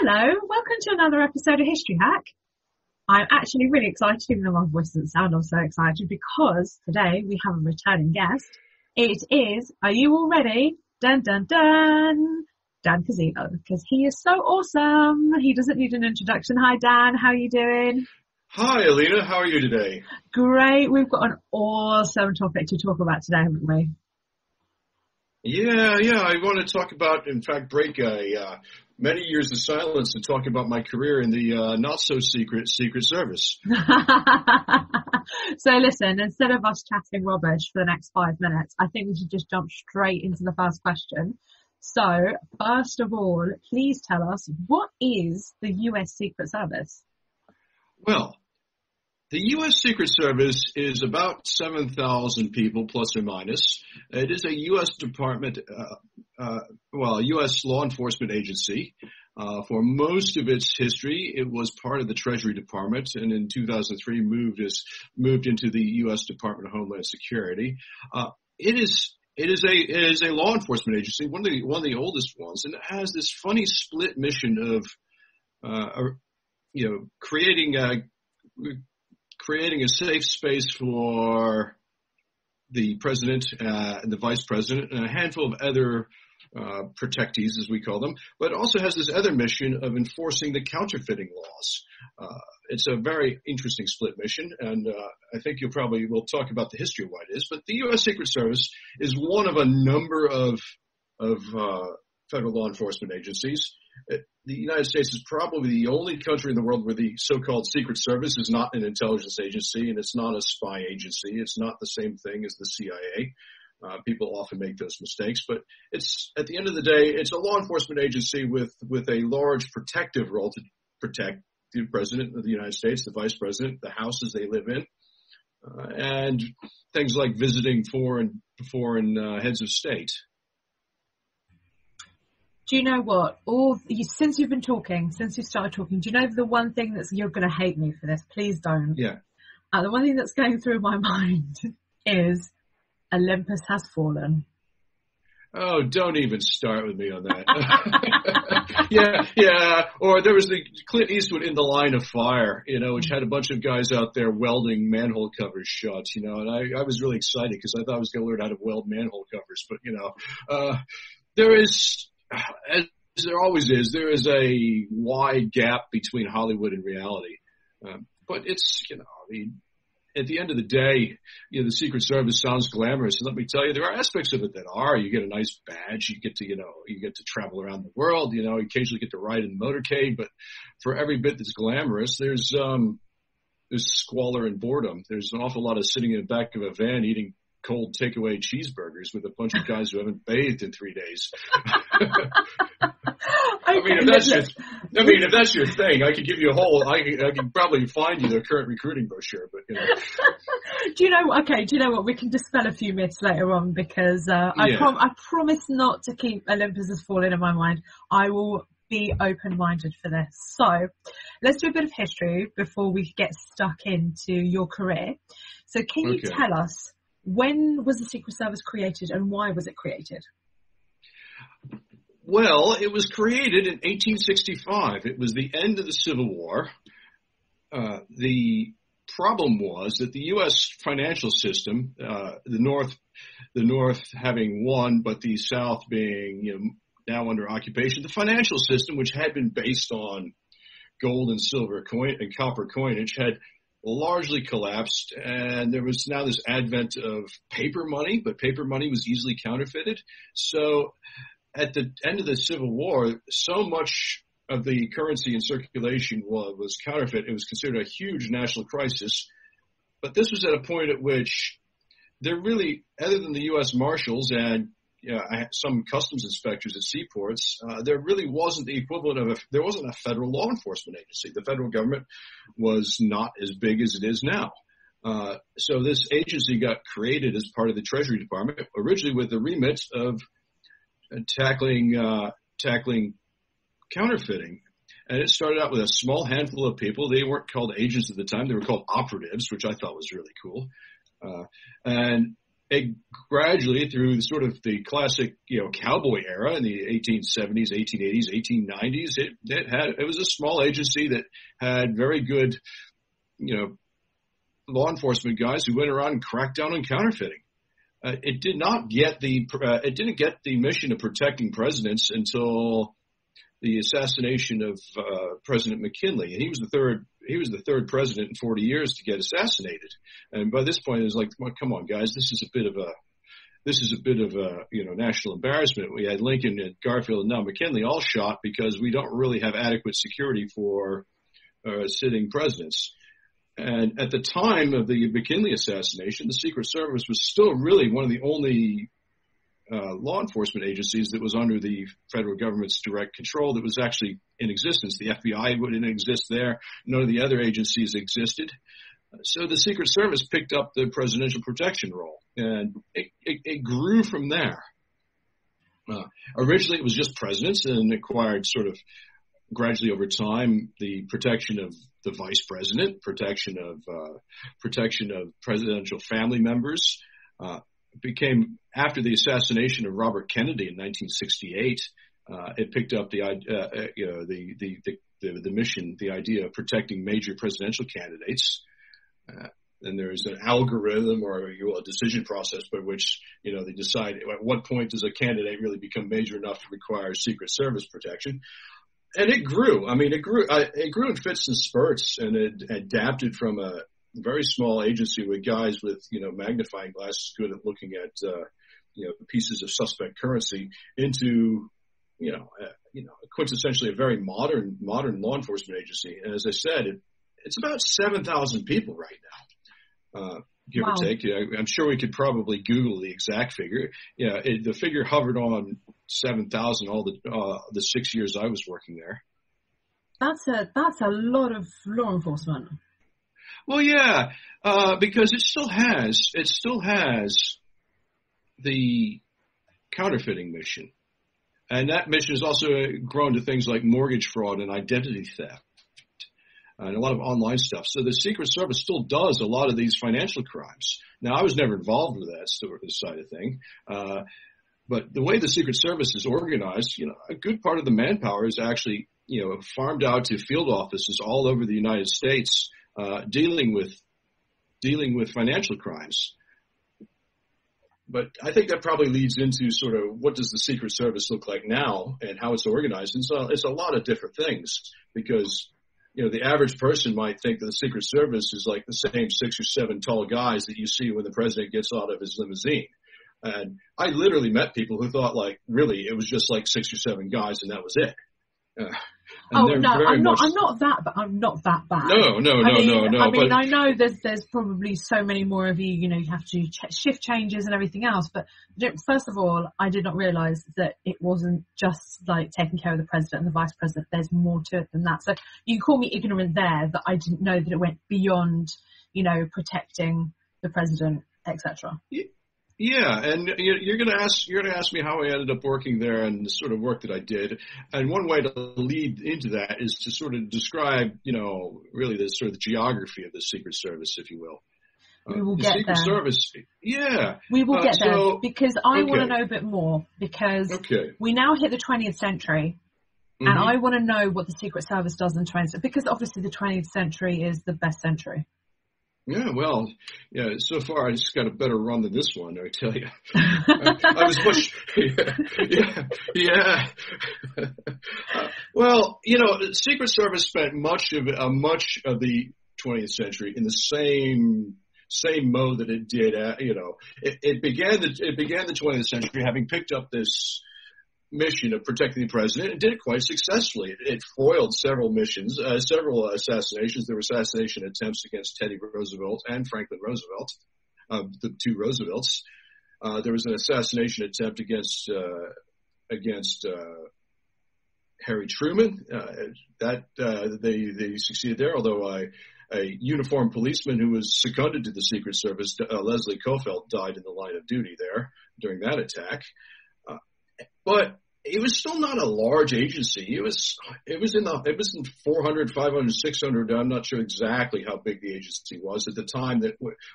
Hello, welcome to another episode of History Hack. I'm actually really excited, even though my voice doesn't sound all so excited, because today we have a returning guest. It is, are you all ready? Dun dun dun! Dan Kaszeta, because he is so awesome. He doesn't need an introduction. Hi Dan, how are you doing? Hi Alina, how are you today? Great, we've got an awesome topic to talk about today, haven't we? Yeah, I want to talk about, in fact, break many years of silence and talk about my career in the not-so-secret Secret Service. So listen, instead of us chatting rubbish for the next 5 minutes, I think we should just jump straight into the first question. So, first of all, please tell us, what is the US Secret Service? Well, the U.S. Secret Service is about 7,000 people, plus or minus. It is a U.S. department, U.S. law enforcement agency. For most of its history, it was part of the Treasury Department, and in 2003 moved into the U.S. Department of Homeland Security. It is a law enforcement agency, one of the oldest ones, and it has this funny split mission of creating a safe space for the president and the vice president and a handful of other protectees, as we call them, but it also has this other mission of enforcing the counterfeiting laws. It's a very interesting split mission, and I think we'll talk about the history of why it is, but the U.S. Secret Service is one of a number of federal law enforcement agencies. The United States is probably the only country in the world where the so-called Secret Service is not an intelligence agency and it's not a spy agency. It's not the same thing as the CIA. People often make those mistakes, but it's, at the end of the day, it's a law enforcement agency with a large protective role to protect the President of the United States, the Vice President, the houses they live in, and things like visiting foreign heads of state. Do you know what? Since you've started talking, do you know the one thing you're going to hate me for this? Please don't. Yeah. The one thing that's going through my mind is Olympus has fallen. Oh, don't even start with me on that. Yeah. Or there was the Clint Eastwood In the Line of Fire, which had a bunch of guys out there welding manhole covers shut, and I was really excited because I thought I was going to learn how to weld manhole covers. But, there is, as there always is, there is a wide gap between Hollywood and reality. But it's, at the end of the day, the Secret Service sounds glamorous. And let me tell you, there are aspects of it that are. You get a nice badge. You get to travel around the world. You occasionally get to ride in the motorcade. But for every bit that's glamorous, there's squalor and boredom. There's an awful lot of sitting in the back of a van eating cold takeaway cheeseburgers with a bunch of guys who haven't bathed in 3 days. If that's your thing, I could give you I could probably find you the current recruiting brochure, but Do you know what? We can dispel a few myths later on because I promise not to keep Olympus Has Fallen in my mind. I will be open-minded for this. So let's do a bit of history before we get stuck into your career. So can you tell us, when was the Secret Service created and why was it created? Well, it was created in 1865. It was the end of the Civil War. The problem was that the U.S. financial system, the North having won, but the South being now under occupation, the financial system, which had been based on gold and silver coin and copper coinage, had largely collapsed, and there was now this advent of paper money, but paper money was easily counterfeited. So at the end of the Civil War, so much of the currency in circulation was counterfeit. It was considered a huge national crisis. But this was at a point at which there really, other than the U.S. Marshals and some customs inspectors at seaports, there really wasn't the equivalent there wasn't a federal law enforcement agency. The federal government was not as big as it is now. So this agency got created as part of the Treasury Department, originally with the remit of tackling counterfeiting. And it started out with a small handful of people. They weren't called agents at the time. They were called operatives, which I thought was really cool. And it gradually, through sort of the classic, cowboy era in the 1870s, 1880s, 1890s, it was a small agency that had very good, law enforcement guys who went around and cracked down on counterfeiting. It didn't get the mission of protecting presidents until the assassination of President McKinley, and he was the third president in 40 years to get assassinated. And by this point, it was like, well, come on, guys, this is a bit of a national embarrassment. We had Lincoln and Garfield and now McKinley all shot because we don't really have adequate security for sitting presidents. And at the time of the McKinley assassination, the Secret Service was still really one of the only law enforcement agencies that was under the federal government's direct control that was actually in existence. The FBI wouldn't exist there. None of the other agencies existed. So the Secret Service picked up the presidential protection role, and it grew from there. Originally, it was just presidents, and acquired sort of gradually over time the protection of the vice president, protection of presidential family members. Became, after the assassination of Robert Kennedy in 1968, it picked up the mission, the idea of protecting major presidential candidates. And there's an algorithm or a decision process by which they decide at what point does a candidate really become major enough to require Secret Service protection. And it grew. I mean, it grew in fits and spurts, and it adapted from a very small agency with guys with, magnifying glasses good at looking at, pieces of suspect currency into, quintessentially a very modern law enforcement agency. And as I said, it's about 7,000 people right now, give or take. I'm sure we could probably Google the exact figure. The figure hovered on 7,000 all the 6 years I was working there. That's a lot of law enforcement. Well, yeah, because it still has the counterfeiting mission. And that mission has also grown to things like mortgage fraud and identity theft and a lot of online stuff. So the Secret Service still does a lot of these financial crimes. Now, I was never involved with that side of thing. But the way the Secret Service is organized, a good part of the manpower is actually, farmed out to field offices all over the United States, dealing with financial crimes. But I think that probably leads into sort of what does the Secret Service look like now and how it's organized. And so it's a lot of different things because, the average person might think that the Secret Service is like the same 6 or 7 tall guys that you see when the president gets out of his limousine. And I literally met people who thought really it was just like 6 or 7 guys and that was it. I'm not that bad. No. I mean, I know there's probably so many more of you. You have to do shift changes and everything else. But first of all, I did not realise that it wasn't just like taking care of the president and the vice president. There's more to it than that. So you can call me ignorant there that I didn't know that it went beyond, protecting the president, etc. Yeah, and you're going to ask me how I ended up working there and the sort of work that I did. And one way to lead into that is to sort of describe, really the sort of geography of the Secret Service, if you will. We will get there. Secret Service, yeah. We will get there because I want to know a bit more because we now hit the 20th century. Mm-hmm. And I want to know what the Secret Service does in the 20th century because obviously the 20th century is the best century. Yeah, well, so far I just got a better run than this one, I tell you. I was much, yeah. Well, the Secret Service spent much of the 20th century in the same mode that it did. It began the 20th century having picked up this mission of protecting the president and did it quite successfully. It foiled several missions, several assassinations. There were assassination attempts against Teddy Roosevelt and Franklin Roosevelt, the two Roosevelts. There was an assassination attempt against Harry Truman. They succeeded there, although a uniformed policeman who was seconded to the Secret Service, Leslie Coffelt, died in the line of duty there during that attack. But it was still not a large agency. It was in 400, 500, 600. I'm not sure exactly how big the agency was at the time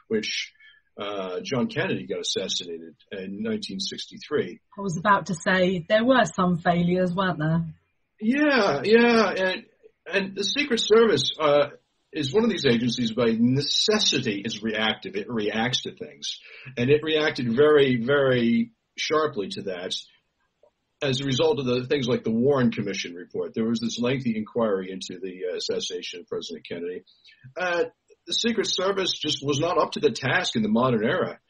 which John Kennedy got assassinated in 1963. I was about to say there were some failures, weren't there? Yeah, and the Secret Service is one of these agencies by necessity is reactive. It reacts to things, and it reacted very, very sharply to that. As a result of the things like the Warren Commission report, there was this lengthy inquiry into the assassination of President Kennedy. The Secret Service just was not up to the task in the modern era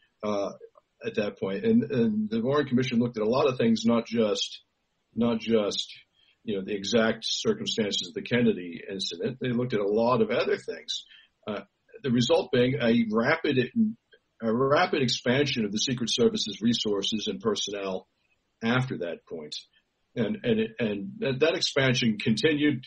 at that point, and the Warren Commission looked at a lot of things, not just the exact circumstances of the Kennedy incident. They looked at a lot of other things. The result being a rapid expansion of the Secret Service's resources and personnel after that point, and that expansion continued.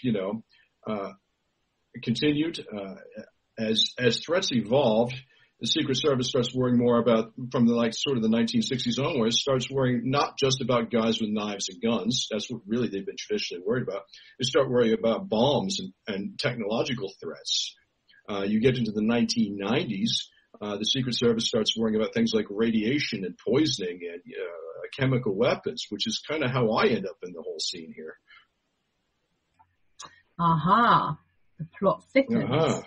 As threats evolved. The Secret Service starts worrying more about, from the 1960s onwards, starts worrying not just about guys with knives and guns. That's what really they've been traditionally worried about. They start worrying about bombs and technological threats. You get into the 1990s, the Secret Service starts worrying about things like radiation and poisoning and chemical weapons, which is kind of how I end up in the whole scene here. Aha. The plot thickens.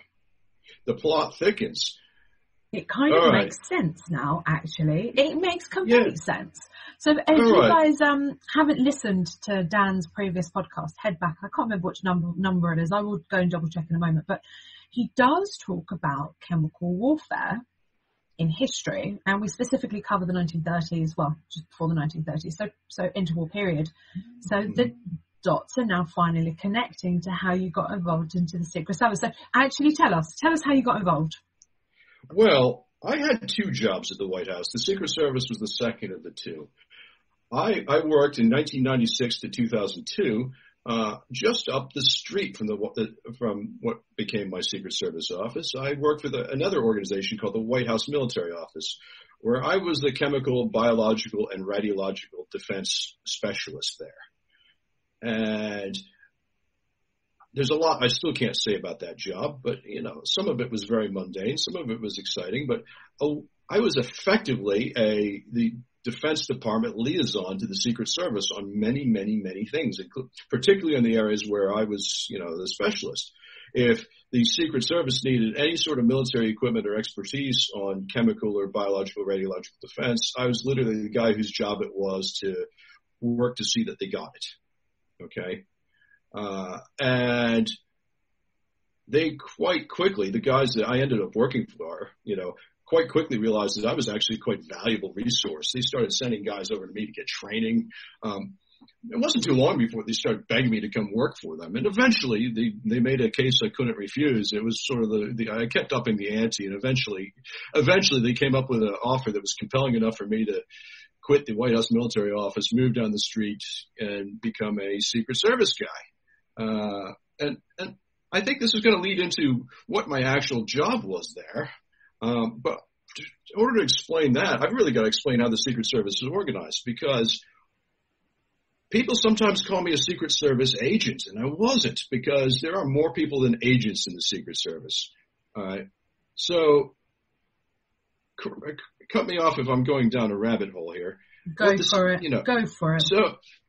The plot thickens. It kind of makes sense now, actually. It makes complete sense. So if you guys haven't listened to Dan's previous podcast, head back. I can't remember which number it is. I will go and double check in a moment. But he does talk about chemical warfare in history, and we specifically cover the 1930s, well, just before the 1930s, so interwar period. So the dots are now finally connecting to how you got involved into the Secret Service. So actually tell us how you got involved. Well, I had two jobs at the White House. The Secret Service was the second of the two. I worked in 1996 to 2002, just up the street from what became my Secret Service office. I worked with another organization called the White House Military Office, where I was the chemical, biological, and radiological defense specialist there. And there's a lot I still can't say about that job, but, some of it was very mundane. Some of it was exciting, but I was effectively the Defense Department liaison to the Secret Service on many, many, many things, particularly in the areas where I was, the specialist. If the Secret Service needed any sort of military equipment or expertise on chemical or biological, radiological defense, I was literally the guy whose job it was to work to see that they got it. Okay. And they quite quickly, the guys that I ended up working for, quite quickly realized that I was actually a quite valuable resource. They started sending guys over to me to get training. It wasn't too long before they started begging me to come work for them. And eventually they made a case I couldn't refuse. It was sort of I kept upping the ante, and eventually they came up with an offer that was compelling enough for me to quit the White House military office, move down the street, and become a Secret Service guy. And I think this is going to lead into what my actual job was there. But in order to explain that, I've really got to explain how the Secret Service is organized, because people sometimes call me a Secret Service agent, and I wasn't, because there are more people than agents in the Secret Service. So cut me off if I'm going down a rabbit hole here. Go for it.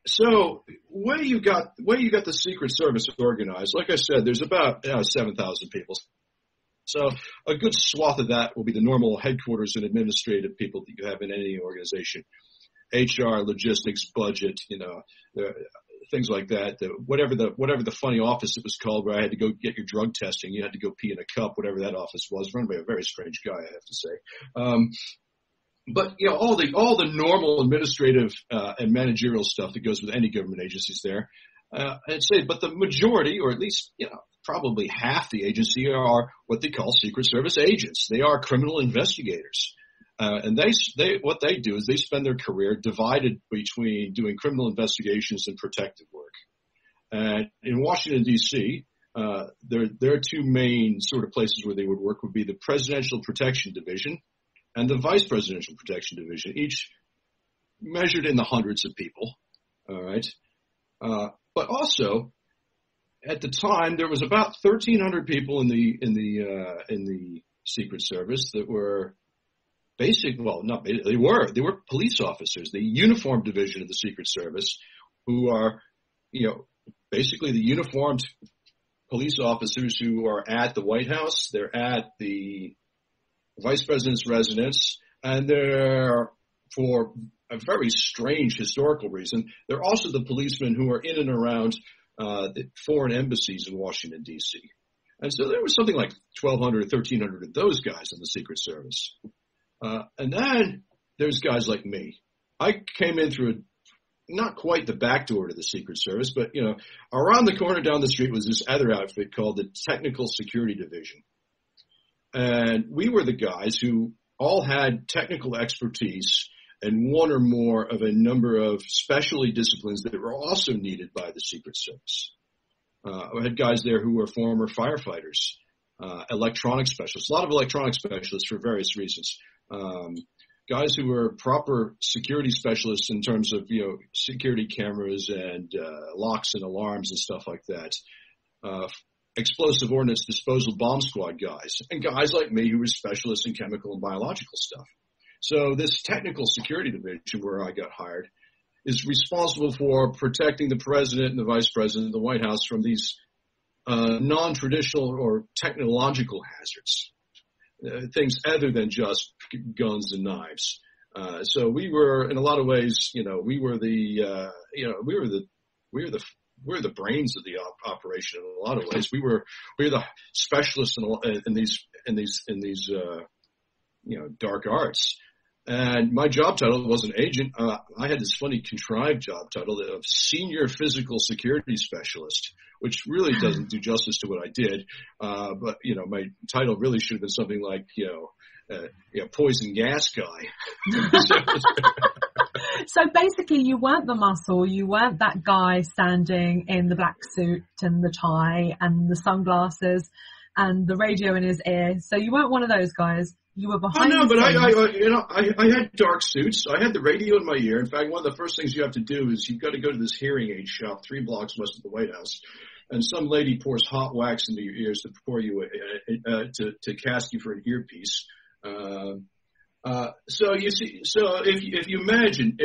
So where you got the Secret Service organized, like I said, there's about 7,000 people. So a good swath of that will be the normal headquarters and administrative people that you have in any organization. HR, logistics, budget, things like that. Whatever the funny office it was called, where I had to go get your drug testing, you had to go pee in a cup, whatever that office was, run by a very strange guy, I have to say. But all the normal administrative and managerial stuff that goes with any government agencies there. I'd say, but the majority, or at least probably half the agency, are what they call Secret Service agents. They are criminal investigators. And what they do is they spend their career divided between doing criminal investigations and protective work. And in Washington, D.C., their two main sort of places where they would work would be the Presidential Protection Division and the Vice Presidential Protection Division, each measured in the hundreds of people. All right. But also, at the time, there was about 1,300 people in the Secret Service that were they were police officers, the uniformed division of the Secret Service, who are, basically the uniformed police officers who are at the White House, they're at the vice president's residence, and they're, for a very strange historical reason, they're also the policemen who are in and around the foreign embassies in Washington, D.C. And so there was something like 1,200 or 1,300 of those guys in the Secret Service. And then there's guys like me. I came in through not quite the back door to the Secret Service, but, around the corner down the street was this other outfit called the Technical Security Division. And we were the guys who all had technical expertise and one or more of a number of specialty disciplines that were also needed by the Secret Service. I had guys there who were former firefighters, electronic specialists, a lot of electronic specialists for various reasons. Guys who were proper security specialists in terms of, security cameras and locks and alarms and stuff like that. Explosive ordnance disposal bomb squad guys, and guys like me who were specialists in chemical and biological stuff. So this technical security division where I got hired is responsible for protecting the president and the vice president of the White House from these non-traditional or technological hazards, things other than just guns and knives. So we were, in a lot of ways, we were the brains of the operation in a lot of ways. We were the specialists in these dark arts. And my job title was an agent. I had this funny contrived job title of Senior Physical Security Specialist, which really doesn't do justice to what I did. But my title really should have been something like, poison gas guy. So basically you weren't the muscle, you weren't that guy standing in the black suit and the tie and the sunglasses and the radio in his ear. So you weren't one of those guys. You were behind the scenes. I had dark suits. I had the radio in my ear. In fact, one of the first things you have to do is you've got to go to this hearing aid shop 3 blocks west of the White House. And some lady pours hot wax into your ears to pour you to cast you for an earpiece. So you see, if you imagine,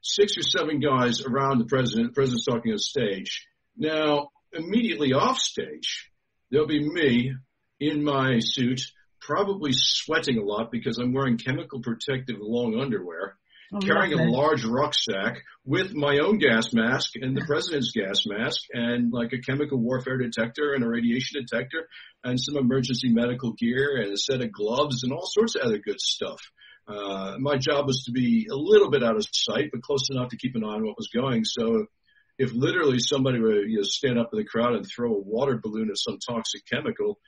6 or 7 guys around the president's talking on stage. Now, immediately off stage, there'll be me in my suit, probably sweating a lot because I'm wearing chemical protective long underwear, carrying a large rucksack with my own gas mask and the president's gas mask and like a chemical warfare detector and a radiation detector and some emergency medical gear and a set of gloves and all sorts of other good stuff. My job was to be a little bit out of sight, but close enough to keep an eye on what was going. So if literally somebody were stand up in the crowd and throw a water balloon of some toxic chemical,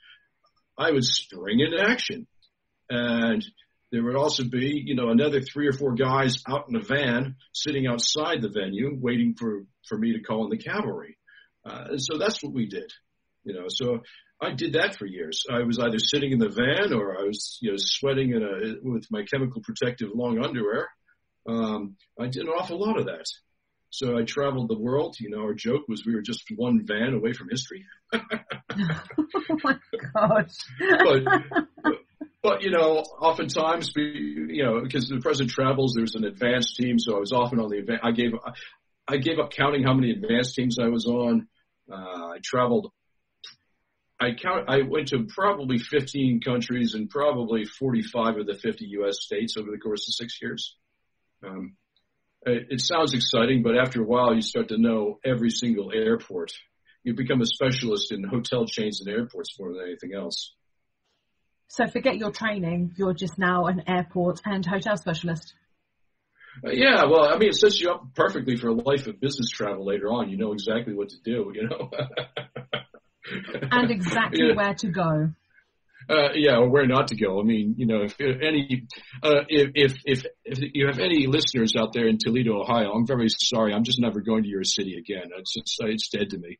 I would spring into action. And there would also be, another 3 or 4 guys out in a van sitting outside the venue waiting for me to call in the cavalry. And so that's what we did, So I did that for years. I was either sitting in the van or I was, sweating with my chemical protective long underwear. I did an awful lot of that. So I traveled the world. Our joke was we were just one van away from history. Oh my gosh. But oftentimes, because the president travels, there's an advance team. So I was often on the event. I gave up counting how many advance teams I was on. I traveled. I went to probably 15 countries and probably 45 of the 50 U.S. states over the course of 6 years. It sounds exciting, but after a while, you start to know every single airport. You become a specialist in hotel chains and airports more than anything else. So forget your training. You're just now an airport and hotel specialist. Yeah, well, I mean, it sets you up perfectly for a life of business travel later on. You know exactly what to do, And exactly where to go. Or where not to go. I mean, if you have any listeners out there in Toledo, Ohio, I'm very sorry. I'm just never going to your city again. It's dead to me.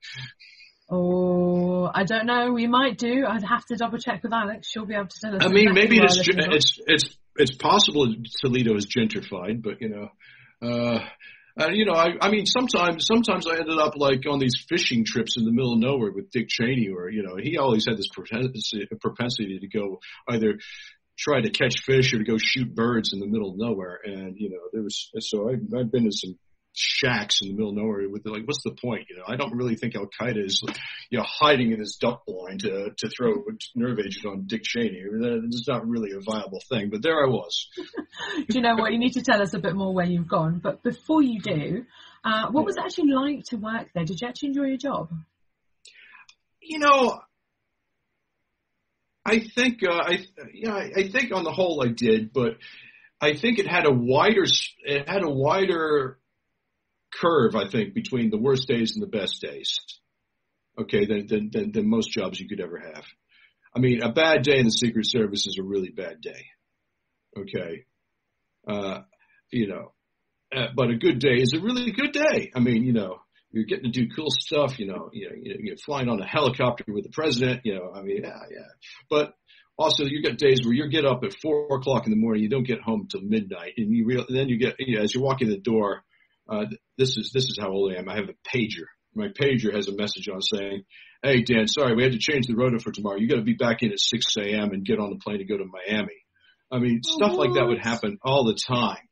Oh, I don't know. We might do. I'd have to double check with Alex. She'll be able to tell us. I mean, maybe it's possible Toledo is gentrified, but I mean, sometimes I ended up like on these fishing trips in the middle of nowhere with Dick Cheney, where he always had this propensity to go either try to catch fish or to go shoot birds in the middle of nowhere. And, I've been to some shacks in the middle of nowhere with what's the point? I don't really think Al Qaeda is, hiding in his duck blind to throw a nerve agent on Dick Cheney. It's not really a viable thing, but there I was. Do you know what? You need to tell us a bit more where you've gone. But before you do, what was it actually like to work there? Did you actually enjoy your job? I think on the whole I did, but I think it had a wider curve, I think, between the worst days and the best days. Okay, than most jobs you could ever have. I mean, a bad day in the Secret Service is a really bad day. Okay, but a good day is a really good day. I mean, you're getting to do cool stuff. You're flying on a helicopter with the president. Yeah. But also, you get days where you get up at 4:00 in the morning, you don't get home till midnight, and then you get as you're walking the door. This is how old I am. I have a pager. My pager has a message on saying, "Hey Dan, sorry, we had to change the rota for tomorrow. You got to be back in at 6 a.m. and get on the plane to go to Miami." I mean, stuff like that would happen all the time.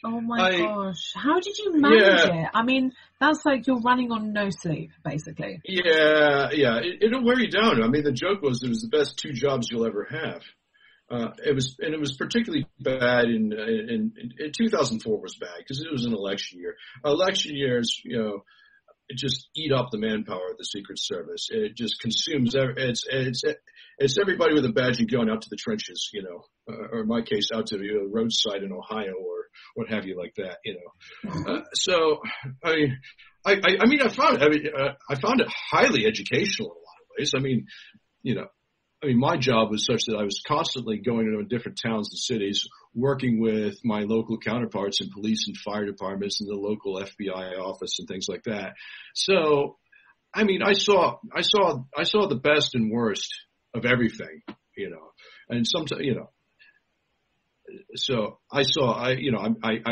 Oh my gosh. How did you manage it? I mean, that's like you're running on no sleep, basically. Yeah. It'll wear you down. I mean, the joke was it was the best 2 jobs you'll ever have. It was particularly bad in 2004 was bad because it was an election year. Election years, it just eat up the manpower of the Secret Service. It just consumes. It's everybody with a badge and going out to the trenches, or in my case, out to the roadside in Ohio or what have you like that, So I found it highly educational in a lot of ways. I mean, my job was such that I was constantly going into different towns and cities, working with my local counterparts in police and fire departments and the local FBI office and things like that. So, I mean, I saw the best and worst of everything, and sometimes, so I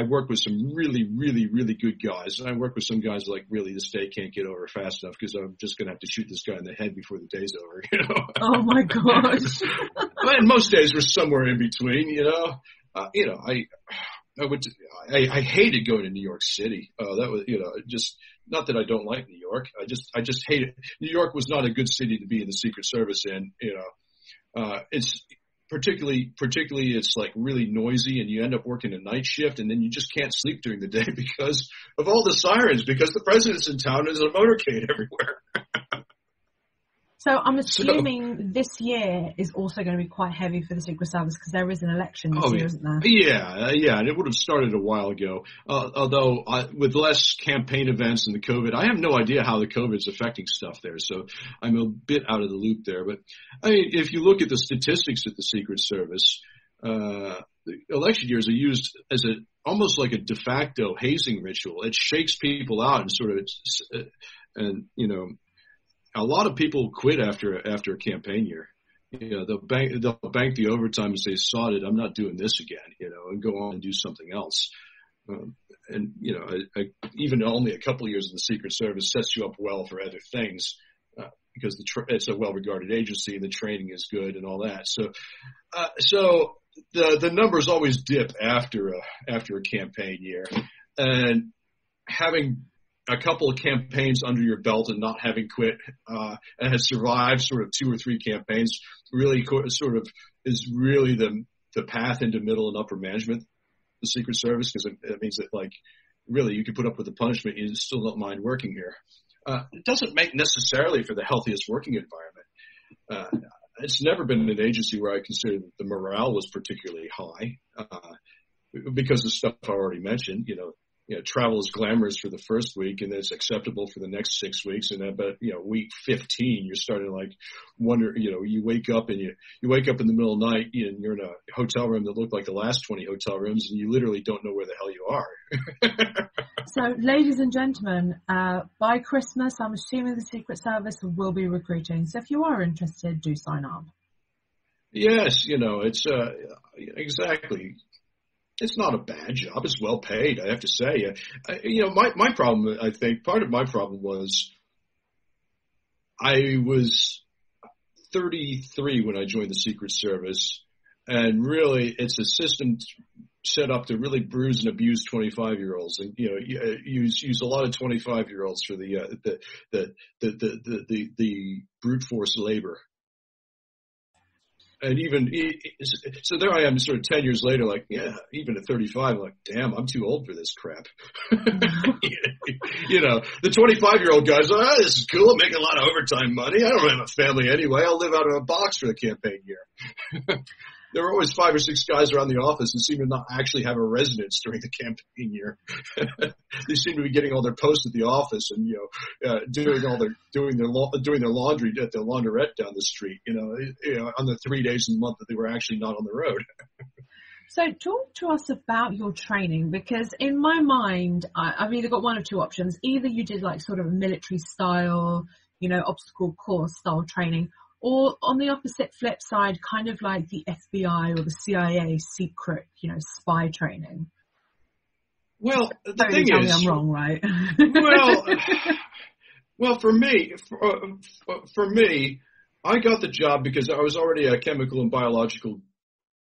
worked with some really, really, really good guys, and I worked with some guys like really this day can't get over fast enough because I'm just going to have to shoot this guy in the head before the day's over, Oh my gosh. And most days were somewhere in between, I hated going to New York City. That was, just not that I don't like New York. I just hate it. New York was not a good city to be in the Secret Service in, it's particularly it's like really noisy and you end up working a night shift and then you just can't sleep during the day because of all the sirens because the president's in town and there's a motorcade everywhere. So I'm assuming this year is also going to be quite heavy for the Secret Service because there is an election this year, isn't there? Yeah, and it would have started a while ago. Although with less campaign events and the COVID, I have no idea how the COVID is affecting stuff there. So I'm a bit out of the loop there. But I mean, if you look at the statistics at the Secret Service, the election years are used as almost like a de facto hazing ritual. It shakes people out and a lot of people quit after a campaign year. They'll bank the overtime and say, "Sod it, I'm not doing this again," and go on and do something else. Even only a couple of years in the Secret Service sets you up well for other things because it's a well-regarded agency and the training is good and all that. So the numbers always dip after a campaign year, and having a couple of campaigns under your belt and not having quit and has survived sort of 2 or 3 campaigns really sort of is really the path into middle and upper management, the Secret Service, because it means that like really you can put up with the punishment, you still don't mind working here. It doesn't make necessarily for the healthiest working environment. It's never been an agency where I consider that the morale was particularly high because of stuff I already mentioned, travel is glamorous for the first week and then it's acceptable for the next 6 weeks. And then, but, week 15, you're starting to like wonder, you wake up and you wake up in the middle of the night and you're in a hotel room that looked like the last 20 hotel rooms and you literally don't know where the hell you are. So, ladies and gentlemen, by Christmas, I'm assuming the Secret Service will be recruiting. So if you are interested, do sign up. Yes, it's exactly. It's not a bad job. It's well paid, I have to say. My problem, I think, part of my problem was I was 33 when I joined the Secret Service, and really it's a system set up to really bruise and abuse 25-year-olds, and use a lot of 25-year-olds for the brute force labor. And so there I am, sort of 10 years later, like, yeah, even at 35, like, damn, I'm too old for this crap. The 25-year-old guys, this is cool. I'm making a lot of overtime money. I don't have a family anyway. I'll live out of a box for the campaign year. There were always 5 or 6 guys around the office who seemed to not actually have a residence during the campaign year. They seemed to be getting all their posts at the office and doing their laundry at the laundrette down the street. On the 3 days in the month that they were actually not on the road. So talk to us about your training, because in my mind, I've either got one of two options. Either you did like sort of military style, obstacle course style training, or on the opposite flip side, kind of like the FBI or the CIA secret, spy training. Well, the thing is, I'm wrong, right? well, for me, I got the job because I was already a chemical and biological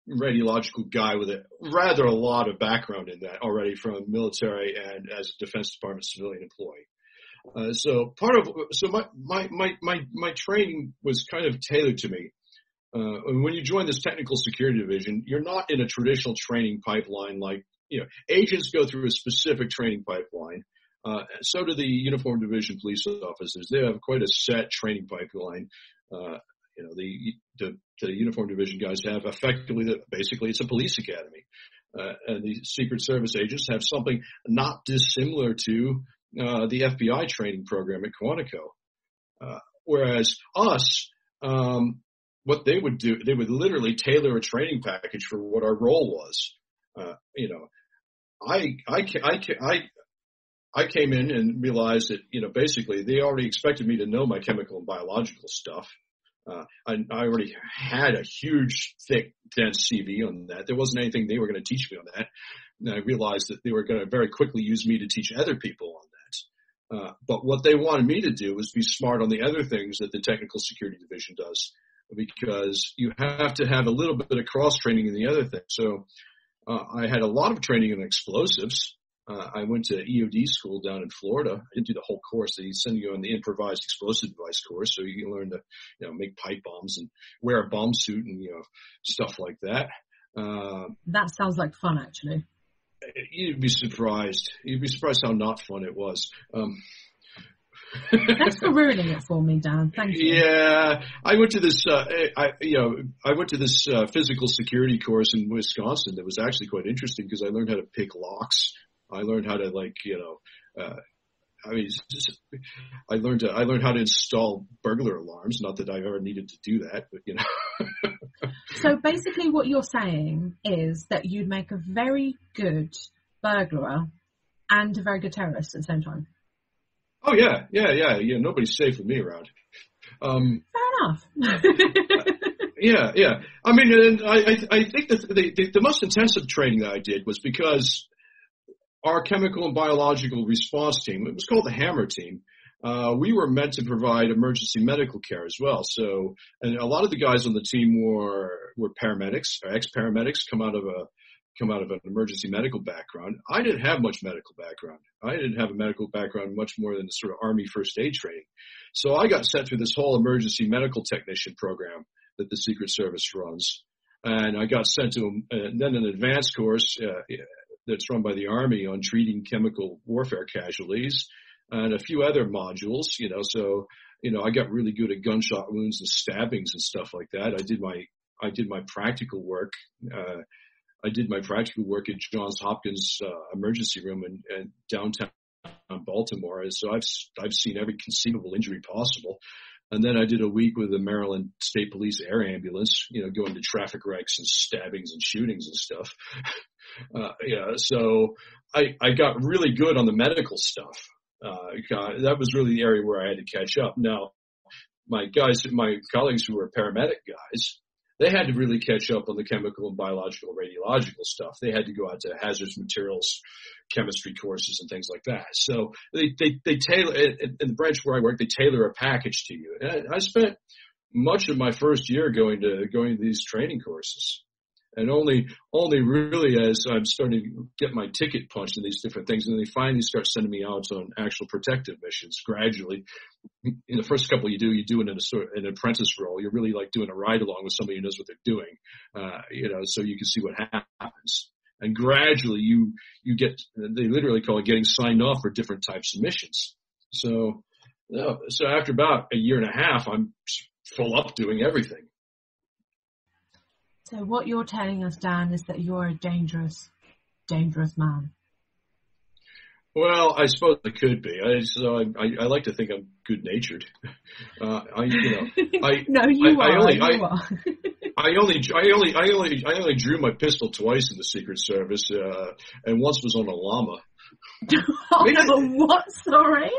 radiological guy with a lot of background in that already from military and as a Defense Department civilian employee. So my training was kind of tailored to me. When you join this technical security division, you're not in a traditional training pipeline like, agents go through a specific training pipeline. So do the uniform division police officers. They have quite a set training pipeline. The uniform division guys have basically it's a police academy. And the Secret Service agents have something not dissimilar to the FBI training program at Quantico. Whereas us, what they would do, they would literally tailor a training package for what our role was. I came in and realized that, basically they already expected me to know my chemical and biological stuff. I already had a huge, thick, dense CV on that. There wasn't anything they were going to teach me on that. And I realized that they were going to very quickly use me to teach other people on that. But what they wanted me to do was be smart on the other things that the Technical Security Division does, because you have to have a little bit of cross-training in the other things. So I had a lot of training in explosives. I went to EOD school down in Florida. I didn't do the whole course. They send you on the improvised explosive device course, so you can learn to, make pipe bombs and wear a bomb suit and, stuff like that. That sounds like fun, actually. You'd be surprised. You'd be surprised how not fun it was. Thanks for ruining it for me, Dan. Thank you. Yeah, I went to this. I went to this physical security course in Wisconsin. That was actually quite interesting because I learned how to pick locks. I learned how to I learned how to install burglar alarms. Not that I've ever needed to do that, but So basically, what you're saying is that you'd make a very good burglar and a very good terrorist at the same time. Oh yeah. Nobody's safe with me around. Fair enough. Yeah. I mean, and I think that the most intensive training that I did was because our chemical and biological response team, it was called the Hammer team. We were meant to provide emergency medical care as well. So, and a lot of the guys on the team were paramedics, or ex-paramedics, come out of an emergency medical background. I didn't have much medical background. I didn't have a medical background much more than the sort of Army first aid training. So I got sent through this whole emergency medical technician program that the Secret Service runs. And I got sent to then an advanced course that's run by the Army on treating chemical warfare casualties and a few other modules, so, I got really good at gunshot wounds and stabbings and stuff like that. I did my practical work. I did my practical work at Johns Hopkins emergency room in downtown Baltimore. So I've seen every conceivable injury possible. And then I did a week with the Maryland State Police Air Ambulance, going to traffic wrecks and stabbings and shootings and stuff. So I got really good on the medical stuff. That was really the area where I had to catch up. Now, my colleagues who were paramedic guys, they had to really catch up on the chemical and biological radiological stuff. They had to go out to hazardous materials chemistry courses and things like that. So they tailor, in the branch where I work, they tailor a package to you. And I spent much of my first year going to these training courses. And only really as I'm starting to get my ticket punched in these different things, and they finally start sending me out on actual protective missions gradually. In the first couple you do it in an apprentice role. You're really like doing a ride along with somebody who knows what they're doing, so you can see what happens. And gradually you get, they literally call it getting signed off for different types of missions. So after about a year and a half, I'm full up doing everything. So what you're telling us, Dan, is that you're a dangerous, dangerous man. Well, I suppose I could be. I like to think I'm good-natured. No, you are. I only drew my pistol twice in the Secret Service, and once was on a llama. What? Sorry.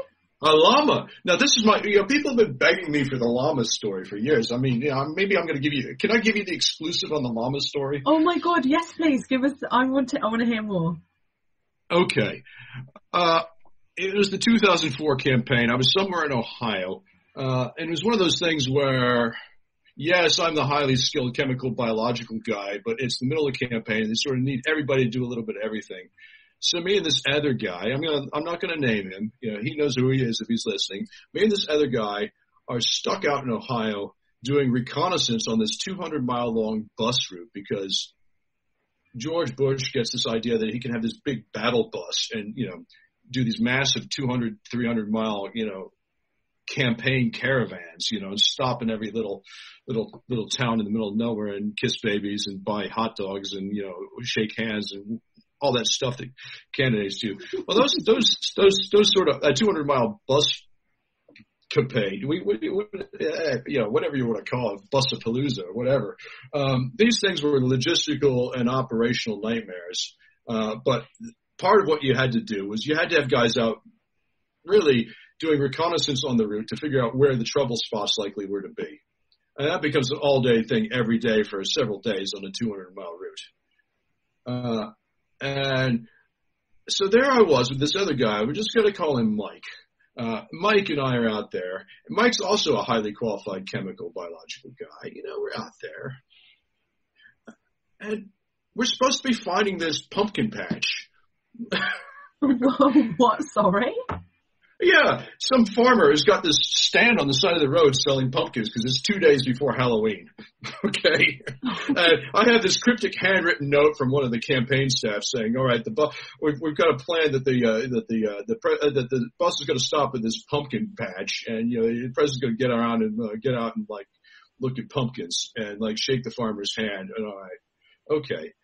A llama. Now, this is people have been begging me for the llama story for years. I mean, maybe I'm going to can I give you the exclusive on the llama story? Oh my God, yes, please. Give us, I want to hear more. Okay. It was the 2004 campaign. I was somewhere in Ohio, and it was one of those things where, yes, I'm the highly skilled chemical biological guy, but it's the middle of the campaign, and they sort of need everybody to do a little bit of everything. So me and this other guy, I'm not going to name him. He knows who he is if he's listening. Me and this other guy are stuck out in Ohio doing reconnaissance on this 200-mile long bus route because George Bush gets this idea that he can have this big battle bus and, do these massive 200, 300-mile, campaign caravans, and stop in every little town in the middle of nowhere and kiss babies and buy hot dogs and, shake hands and all that stuff that candidates do. Well, those sort of 200-mile bus campaign, whatever you want to call it, Busapalooza or whatever. These things were logistical and operational nightmares. But part of what you had to do was you had to have guys out really doing reconnaissance on the route to figure out where the trouble spots likely were to be. And that becomes an all-day thing every day for several days on a 200-mile route. And so there I was with this other guy. We're just going to call him Mike. Mike and I are out there. Mike's also a highly qualified chemical biological guy. We're out there. And we're supposed to be finding this pumpkin patch. What? Sorry? Yeah, some farmer has got this stand on the side of the road selling pumpkins because it's 2 days before Halloween. Okay, and I have this cryptic handwritten note from one of the campaign staff saying, "All right, we've got a plan that the bus is going to stop at this pumpkin patch, and the president's going to get around and get out and like look at pumpkins and like shake the farmer's hand." And all right, okay.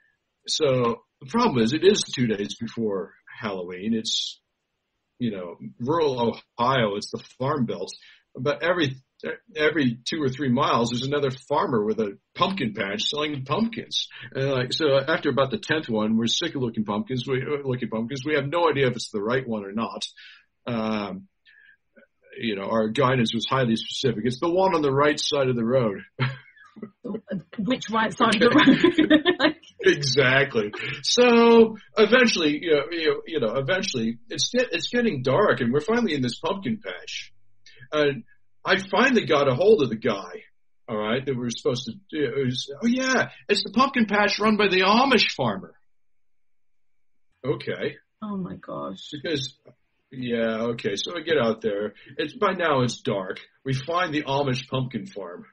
So the problem is, it is 2 days before Halloween. It's rural Ohio, it's the farm belt. But every 2 or 3 miles, there's another farmer with a pumpkin patch selling pumpkins. And so after about the 10th one, we're sick of looking pumpkins. We have no idea if it's the right one or not. Our guidance was highly specific. It's the one on the right side of the road. Which right side of the road? Exactly. So eventually, eventually it's getting dark, and we're finally in this pumpkin patch. And I finally got a hold of the guy. All right, that we were supposed to do. It's the pumpkin patch run by the Amish farmer. Okay. Oh my gosh. Okay. So I get out there. By now it's dark. We find the Amish pumpkin farm.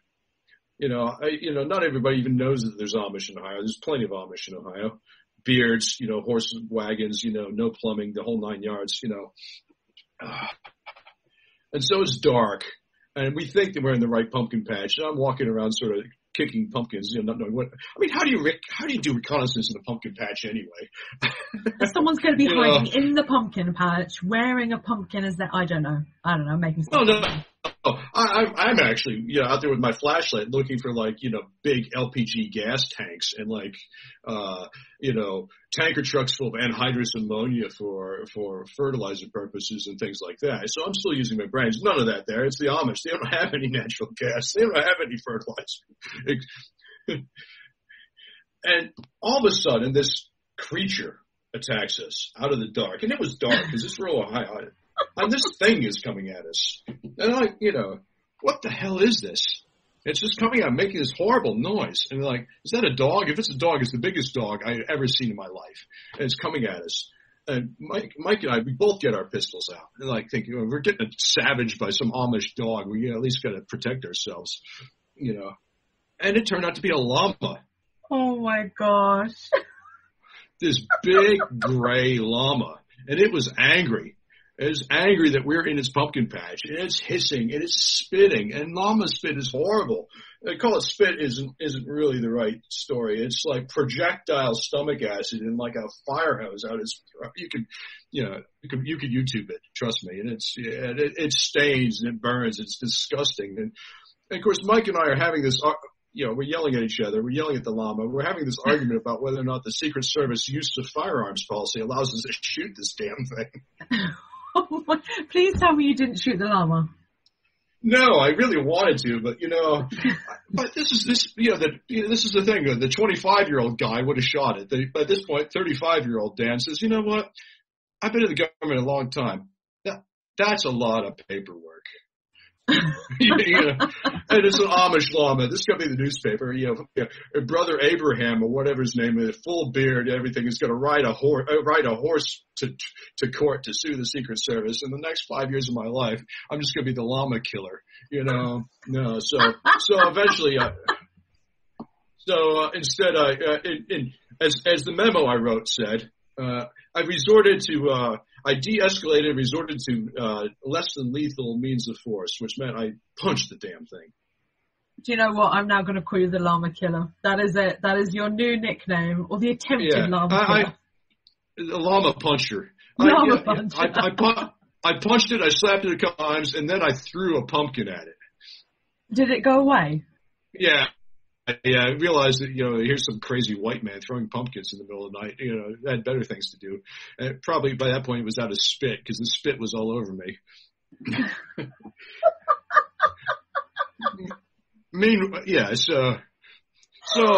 Not everybody even knows that there's Amish in Ohio. There's plenty of Amish in Ohio. Beards, horse wagons, no plumbing, the whole 9 yards, And so it's dark, and we think that we're in the right pumpkin patch. And I'm walking around sort of kicking pumpkins, not knowing what. I mean, how do you do reconnaissance in a pumpkin patch anyway? Someone's going to be hiding in the pumpkin patch, wearing a pumpkin as their, I don't know, making stuff. Oh, no. I'm actually, out there with my flashlight looking for big LPG gas tanks and tanker trucks full of anhydrous ammonia for fertilizer purposes and things like that. So I'm still using my brains. None of that there. It's the Amish. They don't have any natural gas. They don't have any fertilizer. And all of a sudden, this creature attacks us out of the dark. And it was dark because it's rural Ohio. And this thing is coming at us. And what the hell is this? It's just coming out making this horrible noise. And like, is that a dog? If it's a dog, it's the biggest dog I've ever seen in my life. And it's coming at us. And Mike and I, we both get our pistols out. And like thinking, we're getting savaged by some Amish dog. We at least got to protect ourselves, And it turned out to be a llama. Oh my gosh. This big gray llama. And it was angry. It was angry that we're in its pumpkin patch. And it's hissing and it's spitting. And llama spit is horrible. They call it spit isn't really the right story. It's like projectile stomach acid in like a fire hose out its throat. You could YouTube it. Trust me. And it stains and it burns. It's disgusting. And of course, Mike and I are having this. We're yelling at each other. We're yelling at the llama. We're having this argument about whether or not the Secret Service use of firearms policy allows us to shoot this damn thing. Please tell me you didn't shoot the llama. No, I really wanted to, but but this is the thing. The 25-year-old guy would have shot it. At this point, 35-year-old Dan says, "You know what? I've been in the government a long time. That's a lot of paperwork." And it's an Amish llama. This could be the newspaper. Brother Abraham or whatever his name is, full beard, everything, is going to ride a horse to court to sue the Secret Service. In the next 5 years of my life, I'm just going to be the llama killer. No. So eventually, instead, as the memo I wrote said, I de-escalated and resorted to less than lethal means of force, which meant I punched the damn thing. Do you know what? I'm now going to call you the llama killer. That is it. That is your new nickname, or the attempted llama killer. The llama puncher. Puncher. I punched it, I slapped it a couple times, and then I threw a pumpkin at it. Did it go away? Yeah. Yeah, I realized that, here's some crazy white man throwing pumpkins in the middle of the night. I had better things to do. And probably by that point it was out of spit because the spit was all over me.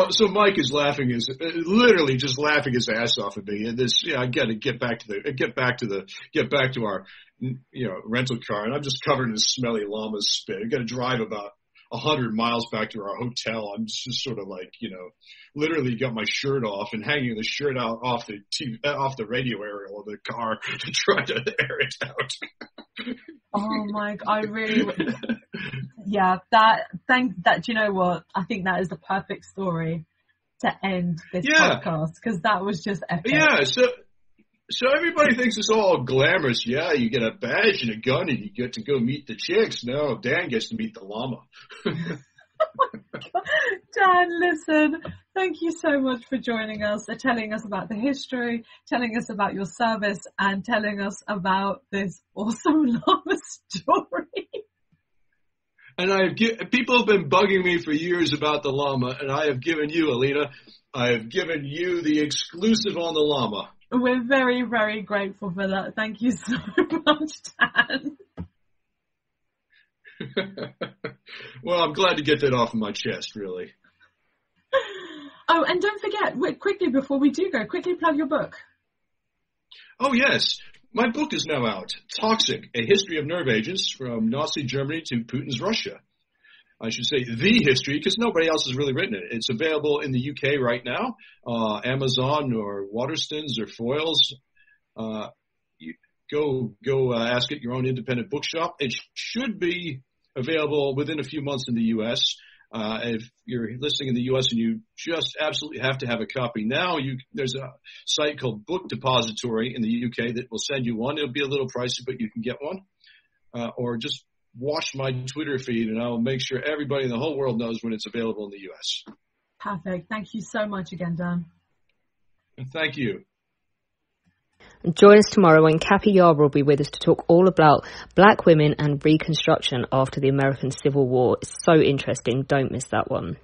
So Mike is literally just laughing his ass off at me. And I got to get back to our, rental car. And I'm just covered in smelly llama's spit. I got to drive about 100 miles back to our hotel. I'm just sort of like, literally got my shirt off and hanging the shirt out off the radio aerial of the car to try to air it out. Oh my, I really, yeah, do you know what? I think that is the perfect story to end this podcast because that was just epic. Yeah, so everybody thinks it's all glamorous. Yeah, you get a badge and a gun and you get to go meet the chicks. No, Dan gets to meet the llama. Dan, listen, thank you so much for joining us, telling us about the history, telling us about your service, and telling us about this awesome llama story. And people have been bugging me for years about the llama, and I have given you, Alina, I have given you the exclusive on the llama. We're very, very grateful for that. Thank you so much, Dan. Well, I'm glad to get that off of my chest, really. Oh, and don't forget, quickly before we do go, quickly plug your book. Oh, yes. My book is now out. Toxic, A History of Nerve Agents from Nazi Germany to Putin's Russia. I should say the history, because nobody else has really written it. It's available in the UK right now, Amazon or Waterstones or Foyles. You go ask at your own independent bookshop. It should be available within a few months in the US. If you're listening in the US and you just absolutely have to have a copy now, there's a site called Book Depository in the UK that will send you one. It'll be a little pricey, but you can get one. Or just watch my Twitter feed, and I'll make sure everybody in the whole world knows when it's available in the U.S. Perfect. Thank you so much again, Dan. Thank you. Join us tomorrow when Cappy Yarborough will be with us to talk all about black women and Reconstruction after the American Civil War. It's so interesting. Don't miss that one.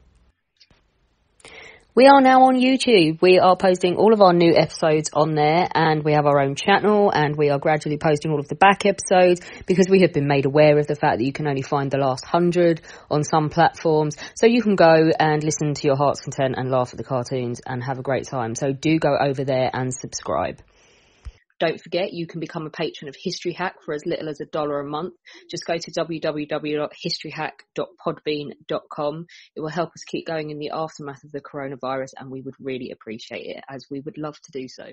We are now on YouTube. We are posting all of our new episodes on there, and we have our own channel, and we are gradually posting all of the back episodes because we have been made aware of the fact that you can only find the last 100 on some platforms. So you can go and listen to your heart's content and laugh at the cartoons and have a great time. So do go over there and subscribe. Don't forget, you can become a patron of History Hack for as little as $1 a month. Just go to www.historyhack.podbean.com. It will help us keep going in the aftermath of the coronavirus, and we would really appreciate it, as we would love to do so.